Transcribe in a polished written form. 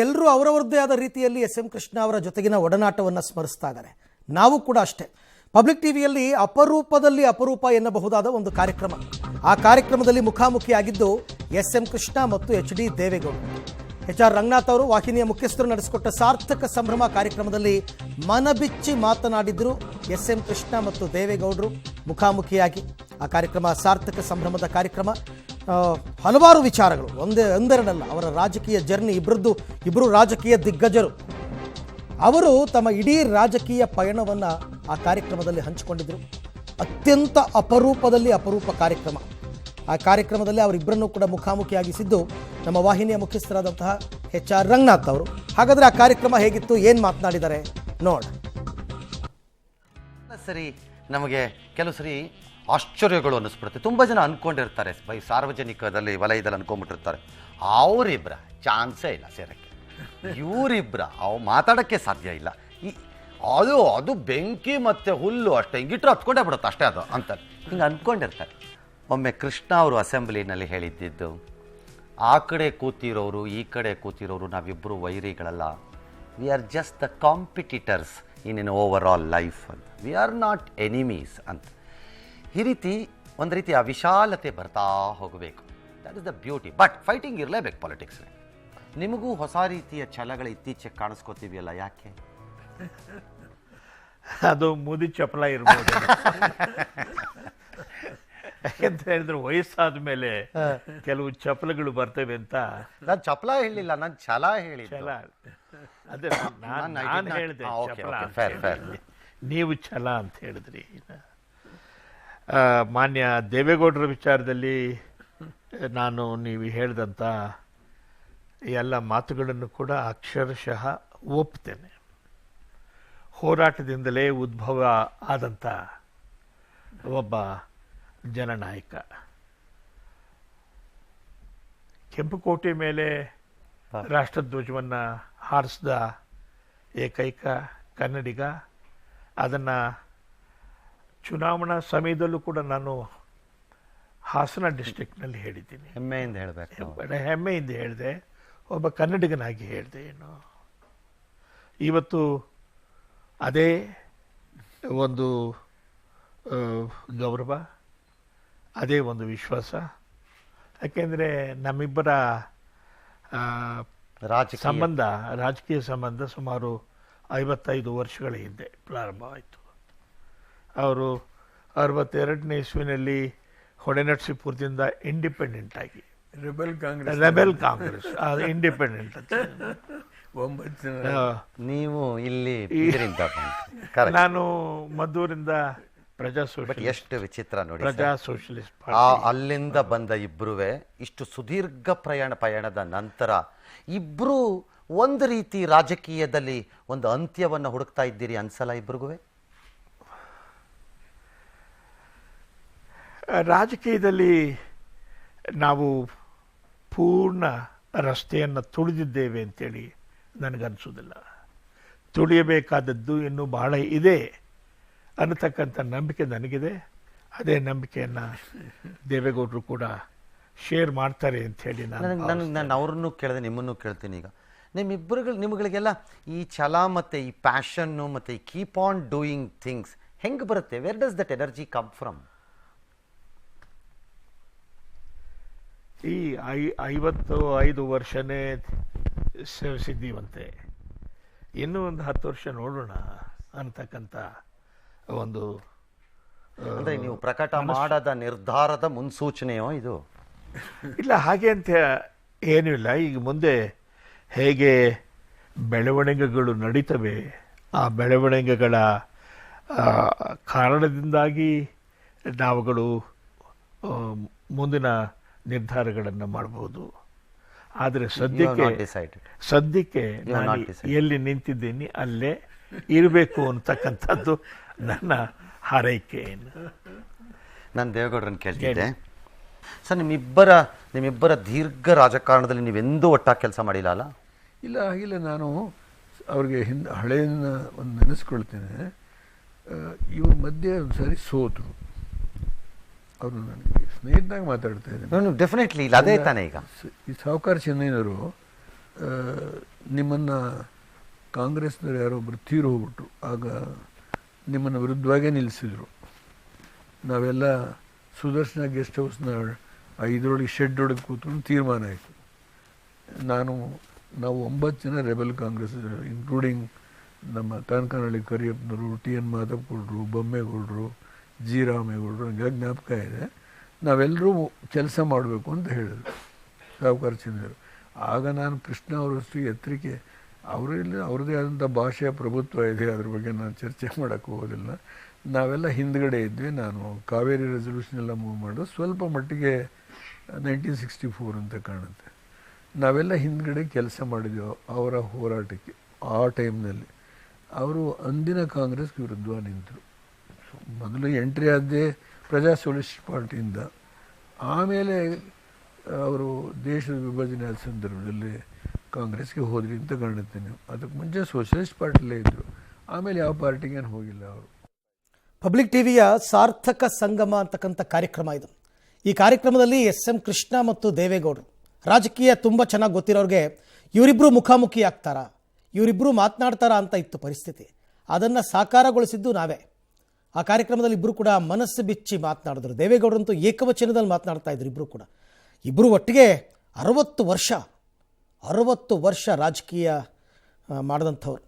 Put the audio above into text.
ಎಲ್ಲರೂ ಅವರವರದ್ದೇ ಆದ ರೀತಿಯಲ್ಲಿ ಎಸ್ ಎಂ ಕೃಷ್ಣ ಅವರ ಜೊತೆಗಿನ ಒಡನಾಟವನ್ನು ಸ್ಮರಿಸ್ತಾ ಇದ್ದಾರೆ. ನಾವು ಕೂಡ ಅಷ್ಟೇ. ಪಬ್ಲಿಕ್ ಟಿವಿಯಲ್ಲಿ ಅಪರೂಪದಲ್ಲಿ ಅಪರೂಪ ಎನ್ನಬಹುದಾದ ಒಂದು ಕಾರ್ಯಕ್ರಮ. ಆ ಕಾರ್ಯಕ್ರಮದಲ್ಲಿ ಮುಖಾಮುಖಿಯಾಗಿದ್ದು ಎಸ್ ಎಂ ಕೃಷ್ಣ ಮತ್ತು H D Deve Gowda. H R Ranganath ಅವರು ವಾಹಿನಿಯ ಮುಖ್ಯಸ್ಥರು ನಡೆಸಿಕೊಟ್ಟ ಸಾರ್ಥಕ ಸಂಭ್ರಮ ಕಾರ್ಯಕ್ರಮದಲ್ಲಿ ಮನಬಿಚ್ಚಿ ಮಾತನಾಡಿದ್ರು ಎಸ್ ಎಂ ಕೃಷ್ಣ ಮತ್ತು ದೇವೇಗೌಡರು ಮುಖಾಮುಖಿಯಾಗಿ. ಆ ಕಾರ್ಯಕ್ರಮ ಸಾರ್ಥಕ ಸಂಭ್ರಮದ ಕಾರ್ಯಕ್ರಮ. ಹಲವಾರು ವಿಚಾರಗಳು ಒಂದೆರಡಲ್ಲ. ಅವರ ರಾಜಕೀಯ ಜರ್ನಿ, ಇಬ್ಬರು ರಾಜಕೀಯ ದಿಗ್ಗಜರು. ಅವರು ತಮ್ಮ ಇಡೀ ರಾಜಕೀಯ ಪಯಣವನ್ನು ಆ ಕಾರ್ಯಕ್ರಮದಲ್ಲಿ ಹಂಚಿಕೊಂಡಿದ್ದರು. ಅತ್ಯಂತ ಅಪರೂಪದಲ್ಲಿ ಅಪರೂಪ ಕಾರ್ಯಕ್ರಮ. ಆ ಕಾರ್ಯಕ್ರಮದಲ್ಲಿ ಅವರಿಬ್ಬರನ್ನೂ ಕೂಡ ಮುಖಾಮುಖಿಯಾಗಿಸಿದ್ದು ನಮ್ಮ ವಾಹಿನಿಯ ಮುಖ್ಯಸ್ಥರಾದಂತಹ ಎಚ್ ಆರ್ ರಂಗನಾಥ್ ಅವರು. ಹಾಗಾದರೆ ಆ ಕಾರ್ಯಕ್ರಮ ಹೇಗಿತ್ತು, ಏನು ಮಾತನಾಡಿದ್ದಾರೆ ನೋಡ. ಸರಿ, ನಮಗೆ ಕೆಲವು ಸರಿ ಆಶ್ಚರ್ಯಗಳು ಅನ್ನಿಸ್ಬಿಡುತ್ತೆ. ತುಂಬ ಜನ ಅಂದ್ಕೊಂಡಿರ್ತಾರೆ, ಸಾರ್ವಜನಿಕದಲ್ಲಿ ವಲಯದಲ್ಲಿ ಅಂದ್ಕೊಂಡ್ಬಿಟ್ಟಿರ್ತಾರೆ, ಅವರಿಬ್ಬರ ಚಾನ್ಸೇ ಇಲ್ಲ ಸೇರಕ್ಕೆ, ಇವರಿಬ್ಬರ ಅವು ಮಾತಾಡೋಕ್ಕೆ ಸಾಧ್ಯ ಇಲ್ಲ, ಅದು ಬೆಂಕಿ ಮತ್ತು ಹುಲ್ಲು ಅಷ್ಟೇ, ಹಿಂಗಿಟ್ರು ಹತ್ಕೊಂಡೇ ಬಿಡುತ್ತೆ ಅಷ್ಟೇ ಅದು ಅಂತ ಹಿಂಗೆ ಅಂದ್ಕೊಂಡಿರ್ತಾರೆ. ಒಮ್ಮೆ ಕೃಷ್ಣ ಅವರು ಅಸೆಂಬ್ಲಿನಲ್ಲಿ ಹೇಳಿದ್ದಿದ್ದು, ಆ ಕಡೆ ಕೂತಿರೋರು ಈ ಕಡೆ ಕೂತಿರೋರು ನಾವಿಬ್ಬರು ವೈರಿಗಳಲ್ಲ, we are just the competitors in an over all life ಅಂತ, ವಿ ಆರ್ ನಾಟ್ ಎನಿಮೀಸ್ ಅಂತ. ಈ ರೀತಿ ಒಂದು ರೀತಿ ಆ ವಿಶಾಲತೆ ಬರ್ತಾ ಹೋಗಬೇಕು. That is the beauty. But fighting ಇರಲೇಬೇಕು ಪಾಲಿಟಿಕ್ಸ್. ನಿಮಗೂ ಹೊಸ ರೀತಿಯ ಛಲಗಳು ಇತ್ತೀಚೆಗೆ ಕಾಣಿಸ್ಕೋತೀವಿಯಲ್ಲ, ಯಾಕೆ? ಅದು ಮುದಿ ಚಪಲ ಇರ್ಬೋದು. ಯಾಕೆಂತ ಹೇಳಿದ್ರೆ ವಯಸ್ಸಾದ ಮೇಲೆ ಕೆಲವು ಚಪಲಗಳು ಬರ್ತವೆ ಅಂತ. ನಾನು ಚಪಲ ಹೇಳಿಲ್ಲ, ನಾನು ಛಲ ಹೇಳಿ. ಅದೇ ನಾನು ಹೇಳಿದೆ ಚಪಲ, ನೀವು ಛಲ ಅಂತ ಹೇಳಿದ್ರಿ. ಮಾನ್ಯ ದೇವೇಗೌಡರ ವಿಚಾರದಲ್ಲಿ ನಾನು ನೀವು ಹೇಳಿದಂಥ ಎಲ್ಲ ಮಾತುಗಳನ್ನು ಕೂಡ ಅಕ್ಷರಶಃ ಒಪ್ತೇನೆ. ಹೋರಾಟದಿಂದಲೇ ಉದ್ಭವ ಆದಂಥ ಒಬ್ಬ ಜನನಾಯಕ. ಕೆಂಪುಕೋಟೆ ಮೇಲೆ ರಾಷ್ಟ್ರಧ್ವಜವನ್ನು ಹಾರಿಸಿದ ಏಕೈಕ ಕನ್ನಡಿಗ. ಅದನ್ನು ಚುನಾವಣಾ ಸಮಯದಲ್ಲೂ ಕೂಡ ನಾನು ಹಾಸನ ಡಿಸ್ಟ್ರಿಕ್ಟ್ನಲ್ಲಿ ಹೇಳಿದ್ದೀನಿ. ಹೆಮ್ಮೆಯಿಂದ ಹೇಳಬೇಕು, ಹೆಮ್ಮೆಯಿಂದ ಹೇಳಿದೆ, ಒಬ್ಬ ಕನ್ನಡಿಗನಾಗಿ ಹೇಳಿದೆ. ಏನು ಇವತ್ತು ಅದೇ ಒಂದು ಗೌರವ, ಅದೇ ಒಂದು ವಿಶ್ವಾಸ. ಯಾಕೆಂದರೆ ನಮ್ಮಿಬ್ಬರ ರಾಜಕೀಯ ಸಂಬಂಧ ಸುಮಾರು 55 ವರ್ಷಗಳ ಹಿಂದೆ ಪ್ರಾರಂಭವಾಯಿತು. ಅವರು 62ನೇ ಇಸ್ವಿನಲ್ಲಿ ಹೊಳೆನರಸೀಪುರದಿಂದ ಇಂಡಿಪೆಂಡೆಂಟ್ ಆಗಿ ರೆಬೆಲ್ ಕಾಂಗ್ರೆಸ್ ಇಂಡಿಪೆಂಡೆಂಟ್ ಅಂತ. ನೀವು ಇಲ್ಲಿ ನಾನು ಮದ್ದೂರಿಂದ ಪ್ರಜಾ ಸೋಷಿಯಲಿಸ್ಟ್. ಎಷ್ಟು ವಿಚಿತ್ರ ನೋಡಿ, ಪ್ರಜಾ ಸೋಷಿಯಲಿಸ್ಟ್ ಅಲ್ಲಿಂದ ಬಂದ ಇಬ್ಬರುವೆ ಇಷ್ಟು ಸುದೀರ್ಘ ಪಯಣದ ನಂತರ ಇಬ್ರು ಒಂದು ರೀತಿ ರಾಜಕೀಯದಲ್ಲಿ ಒಂದು ಅಂತ್ಯವನ್ನು ಹುಡುಕ್ತಾ ಇದ್ದೀರಿ ಅನ್ಸಲ್ಲ ಇಬ್ರಿಗೂ? ರಾಜಕೀಯದಲ್ಲಿ ನಾವು ಪೂರ್ಣ ರಸ್ತೆಯನ್ನು ತುಳಿದಿದ್ದೇವೆ ಅಂತೇಳಿ ನನಗನ್ಸೋದಿಲ್ಲ. ತುಳಿಯಬೇಕಾದದ್ದು ಇನ್ನೂ ಬಹಳ ಇದೆ ಅನ್ನತಕ್ಕಂಥ ನಂಬಿಕೆ ನನಗಿದೆ. ಅದೇ ನಂಬಿಕೆಯನ್ನು ದೇವೇಗೌಡರು ಕೂಡ ಶೇರ್ ಮಾಡ್ತಾರೆ ಅಂಥೇಳಿ ನಾನು ಅವ್ರನ್ನೂ ಕೇಳಿದೆ, ನಿಮ್ಮನ್ನು ಕೇಳ್ತೀನಿ. ಈಗ ನಿಮ್ಮಗಳಿಗೆಲ್ಲ ಈ ಛಲ ಮತ್ತು ಈ ಪ್ಯಾಷನ್ನು ಮತ್ತು ಈ ಕೀಪ್ ಆನ್ ಡೂಯಿಂಗ್ ಥಿಂಗ್ಸ್ ಹೆಂಗೆ ಬರುತ್ತೆ? Where does that energy come from? ಈ 55 ವರ್ಷನೇ ಸೇವಿಸಿದ್ದೀವಂತೆ, ಇನ್ನೂ ಒಂದು 10 ವರ್ಷ ನೋಡೋಣ ಅಂತಕ್ಕಂಥ ಒಂದು. ಅಂದರೆ ನೀವು ಪ್ರಕಟ ಮಾಡದ ನಿರ್ಧಾರದ ಮುನ್ಸೂಚನೆಯೋ ಇದು? ಇಲ್ಲ, ಹಾಗೆ ಅಂತ ಏನೂ ಇಲ್ಲ. ಈಗ ಮುಂದೆ ಹೇಗೆ ಬೆಳವಣಿಗೆಗಳು ನಡೀತವೆ, ಆ ಬೆಳವಣಿಗೆಗಳ ಕಾರಣದಿಂದಾಗಿ ನಾವುಗಳು ಮುಂದಿನ ನಿರ್ಧಾರಗಳನ್ನು ಮಾಡಬಹುದು. ಆದರೆ ಸದ್ಯಕ್ಕೆ ನಾನು ಎಲ್ಲಿ ನಿಂತಿದ್ದೀನಿ ಅಲ್ಲೇ ಇರಬೇಕು ಅಂತಕ್ಕಂಥದ್ದು ನನ್ನ ಹಾರೈಕೆ. ನಾನು ದೇವೇಗೌಡರನ್ನು ಕೇಳ್ತಿದ್ದೆ, ಸರ್ ನಿಮ್ಮಿಬ್ಬರ ದೀರ್ಘ ರಾಜಕಾರಣದಲ್ಲಿ ನೀವೆಂದೂ ಒಟ್ಟಾಗಿ ಕೆಲಸ ಮಾಡಿಲ್ಲ ಅಲ್ಲ? ಇಲ್ಲ, ಹಾಗಿಲ್ಲ. ನಾನು ಅವ್ರಿಗೆ ಹಳೆಯನ್ನ ಒಂದು ನೆನೆಸ್ಕೊಳ್ತೇನೆ. ಇವ್ರ ಮಧ್ಯೆ ಒಂದು ಸಾರಿ ಸೋತು ಅವರು ನನಗೆ ಸ್ನೇಹಿತನಾಗಿ ಮಾತಾಡ್ತಾ ಇದ್ದಾರೆ. ಡೆಫಿನೆಟ್ಲಿ ಇಲ್ಲ, ಅದೇ ತಾನೇ. ಈಗ ಈ ಸಾಹುಕಾರ ಚೆನ್ನೈನವರು ನಿಮ್ಮನ್ನು ಕಾಂಗ್ರೆಸ್ನವ್ರು ಯಾರೊಬ್ಬರು ತೀರು ಹೋಗ್ಬಿಟ್ರು, ಆಗ ನಿಮ್ಮನ್ನು ವಿರುದ್ಧವಾಗೇ ನಿಲ್ಲಿಸಿದರು. ನಾವೆಲ್ಲ ಸುದರ್ಶನ ಗೆಸ್ಟ್ ಹೌಸ್ನ ಇದರೊಳಗೆ ಶೆಡ್ ಒಳಗೆ ಕೂತ್ಕೊಂಡು ತೀರ್ಮಾನ ಆಯಿತು. ನಾವು 9 ಜನ ರೆಬೆಲ್ ಕಾಂಗ್ರೆಸ್, ಇನ್ಕ್ಲೂಡಿಂಗ್ ನಮ್ಮ ಕನಕನಹಳ್ಳಿ ಕರಿಯಪ್ಪನವರು, ಟಿ ಎನ್ ಮಾಧವಗೌಡರು, ಬೊಮ್ಮೇಗೌಡರು, ಜಿ ರಾಮೇಗೌಡರು, ನನಗೆ ಜ್ಞಾಪಕ ಇದೆ. ನಾವೆಲ್ಲರೂ ಕೆಲಸ ಮಾಡಬೇಕು ಅಂತ ಹೇಳಿದರು ಸಾಹುಕಾರ ಚಂದ್ರರು. ಆಗ ನಾನು ಕೃಷ್ಣ ಅವರಷ್ಟು ಎತ್ತರಿಕೆ, ಅವರಲ್ಲಿ ಅವ್ರದ್ದೇ ಆದಂಥ ಭಾಷೆಯ ಪ್ರಭುತ್ವ ಇದೆ, ಅದ್ರ ಬಗ್ಗೆ ನಾನು ಚರ್ಚೆ ಮಾಡೋಕ್ಕೆ ಹೋಗೋದಿಲ್ಲ. ನಾವೆಲ್ಲ ಹಿಂದ್ಗಡೆ ಇದ್ವಿ. ನಾನು ಕಾವೇರಿ ರೆಸಲ್ಯೂಷನ್ ಎಲ್ಲ ಮೂವ್ ಮಾಡೋದು ಸ್ವಲ್ಪ ಮಟ್ಟಿಗೆ 1964 ಅಂತ ಕಾಣುತ್ತೆ. ನಾವೆಲ್ಲ ಹಿಂದ್ಗಡೆ ಕೆಲಸ ಮಾಡಿದ್ವಿ ಅವರ ಹೋರಾಟಕ್ಕೆ. ಆ ಟೈಮ್ನಲ್ಲಿ ಅವರು ಅಂದಿನ ಕಾಂಗ್ರೆಸ್ಗೆ ವಿರುದ್ಧವಾಗಿ ನಿಂತರು. ಮೊದಲು ಎಂಟ್ರಿ ಆದ್ದೇ ಪ್ರಜಾ ಸೋಷಲಿಸ್ಟ್ ಪಾರ್ಟಿಯಿಂದ, ಆಮೇಲೆ ಅವರು ದೇಶದ ವಿಭಜನೆ ಆದ ಸಂದರ್ಭದಲ್ಲಿ ಕಾಂಗ್ರೆಸ್ಗೆ ಹೋದ್ರಿ ಅಂತ ಕಾಣುತ್ತೆ. ನೀವು ಅದಕ್ಕೆ ಮುಂಚೆ ಸೋಷಲಿಸ್ಟ್ ಪಾರ್ಟಿಲೇ ಇದ್ದರು, ಆಮೇಲೆ ಯಾವ ಪಾರ್ಟಿಗೇನು ಹೋಗಿಲ್ಲ ಅವರು. ಪಬ್ಲಿಕ್ ಟಿವಿಯ ಸಾರ್ಥಕ ಸಂಗಮ ಅಂತಕ್ಕಂಥ ಕಾರ್ಯಕ್ರಮ ಇದು. ಈ ಕಾರ್ಯಕ್ರಮದಲ್ಲಿ SM ಕೃಷ್ಣ ಮತ್ತು ದೇವೇಗೌಡರು, ರಾಜಕೀಯ ತುಂಬ ಚೆನ್ನಾಗಿ ಗೊತ್ತಿರೋರಿಗೆ ಇವರಿಬ್ಬರು ಮುಖಾಮುಖಿ ಆಗ್ತಾರಾ, ಇವರಿಬ್ಬರು ಮಾತನಾಡ್ತಾರಾ ಅಂತ ಇತ್ತು ಪರಿಸ್ಥಿತಿ. ಅದನ್ನು ಸಾಕಾರಗೊಳಿಸಿದ್ದು ನಾವೇ. ಆ ಕಾರ್ಯಕ್ರಮದಲ್ಲಿ ಇಬ್ಬರು ಕೂಡ ಮನಸ್ಸು ಬಿಚ್ಚಿ ಮಾತನಾಡಿದ್ರು. ದೇವೇಗೌಡರಂತೂ ಏಕವಚನದಲ್ಲಿ ಮಾತನಾಡ್ತಾ ಇದ್ರು. ಇಬ್ಬರು ಒಟ್ಟಿಗೆ 60 ವರ್ಷ ರಾಜಕೀಯ ಮಾಡಿದಂಥವ್ರು.